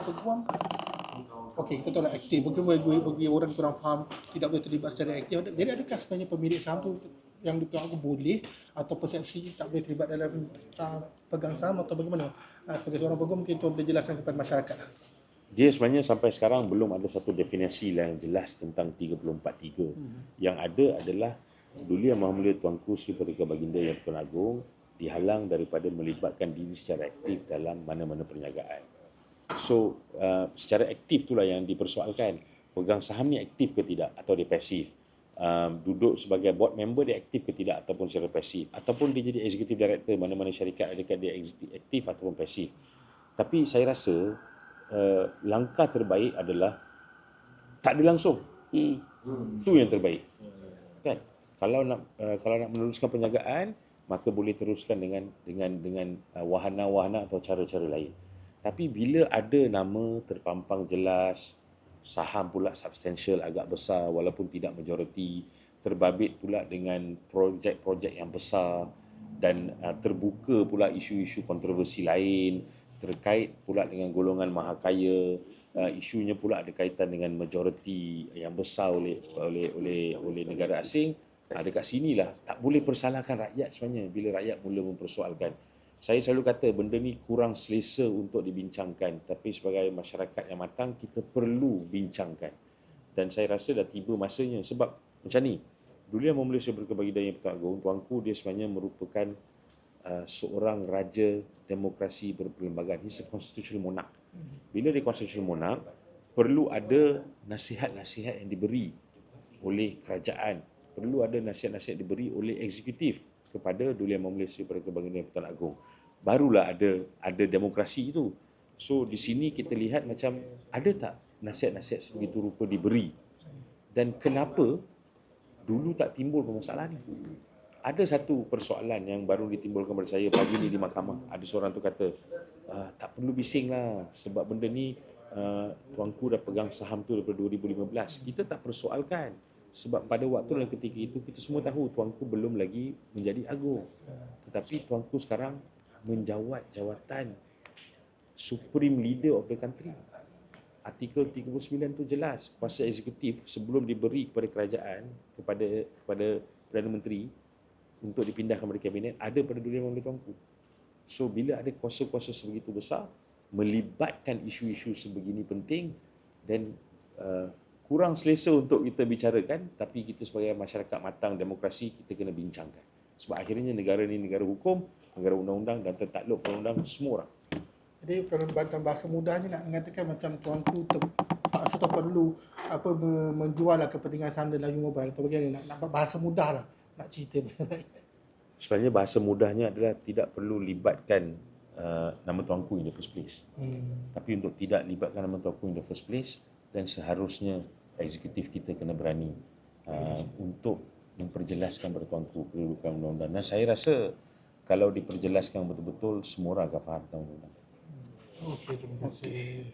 peguam, okey, kita tahu lah aktif, mungkin bagi orang kurang faham, tidak boleh terlibat secara aktif. Jadi adakah sebenarnya pemilik saham tu yang dituan aku boleh atau persepsi tak boleh terlibat dalam pegang saham atau bagaimana? Sebagai seorang peguam mungkin tuan boleh jelaskan kepada masyarakat. Dia sebenarnya sampai sekarang belum ada satu definisi lah yang jelas tentang 343. Yang ada adalah Duli Yang Maha Mulia Tuanku Sri Paduka Baginda Yang Pertuan Agong dihalang daripada melibatkan diri secara aktif dalam mana-mana perniagaan. So, secara aktif itulah yang dipersoalkan. Pegang saham ni aktif ke tidak atau dia pasif. Duduk sebagai board member dia aktif ke tidak ataupun secara pasif. Ataupun dia jadi executive director mana-mana syarikat adakah dia aktif ataupun pasif. Tapi saya rasa langkah terbaik adalah tak ada langsung. Itu yang terbaik. Kan? Kalau nak meneruskan perniagaan, maka boleh teruskan dengan wahana-wahana atau cara-cara lain. Tapi bila ada nama terpampang jelas, saham pula substansial agak besar walaupun tidak majoriti, terbabit pula dengan projek-projek yang besar dan terbuka pula isu-isu kontroversi lain terkait pula dengan golongan maha kaya, isunya pula ada kaitan dengan majoriti yang besar oleh negara asing. Dekat sinilah tak boleh persalahkan rakyat sebenarnya bila rakyat mula mempersoalkan. Saya selalu kata benda ni kurang selesa untuk dibincangkan, tapi sebagai masyarakat yang matang kita perlu bincangkan. Dan saya rasa dah tiba masanya sebab macam ni. Dulu Yang Maha Mulia Sri Paduka Baginda Yang Pertuan Agong Tuanku dia sebenarnya merupakan seorang raja demokrasi berperlembagaan. He's a constitutional monarch. Bila dia constitutional monarch, perlu ada nasihat-nasihat yang diberi oleh kerajaan, perlu ada nasihat-nasihat diberi oleh eksekutif kepada Duli Yang Maha Mulia Sri Paduka Baginda Yang Pertuan Agong. Barulah ada demokrasi itu. So di sini kita lihat macam ada tak nasihat-nasihat sebegitu rupa diberi dan kenapa dulu tak timbul permasalahan ni. Ada satu persoalan yang baru ditimbulkan kepada saya pagi ni di mahkamah. Ada seorang tu kata, tak perlu bising lah sebab benda ni tuanku dah pegang saham tu daripada 2015. Kita tak persoalkan sebab pada waktu dan ketika itu kita semua tahu tuanku belum lagi menjadi agung. Tetapi tuanku sekarang menjawat jawatan Supreme Leader of the country. Artikel 39 tu jelas, kuasa eksekutif sebelum diberi kepada kerajaan, kepada Perdana Menteri untuk dipindahkan kepada kabinet, ada pada Duli Yang Maha Mulia Tuanku. So bila ada kuasa-kuasa sebegitu besar, melibatkan isu-isu sebegini penting dan kurang selesa untuk kita bicarakan, tapi kita sebagai masyarakat matang demokrasi, kita kena bincangkan. Sebab akhirnya negara ni negara hukum, negara undang-undang dan tertakluk perundang semua orang. Jadi dalam bahasa mudahnya nak mengatakan macam tuanku terpaksa atau perlu menjual kepentingan saham dan laju mobile atau bagaimana nak bahasa mudah lah nak cerita. Sebenarnya bahasa mudahnya adalah tidak perlu libatkan nama tuanku in the first place. Tapi untuk tidak libatkan nama tuanku in the first place, dan seharusnya eksekutif kita kena berani untuk memperjelaskan kepada tuanku kedudukan undang-undang. Dan saya rasa kalau diperjelaskan betul-betul, semua orang akan faham tentang undang-undang. Okey, terima kasih.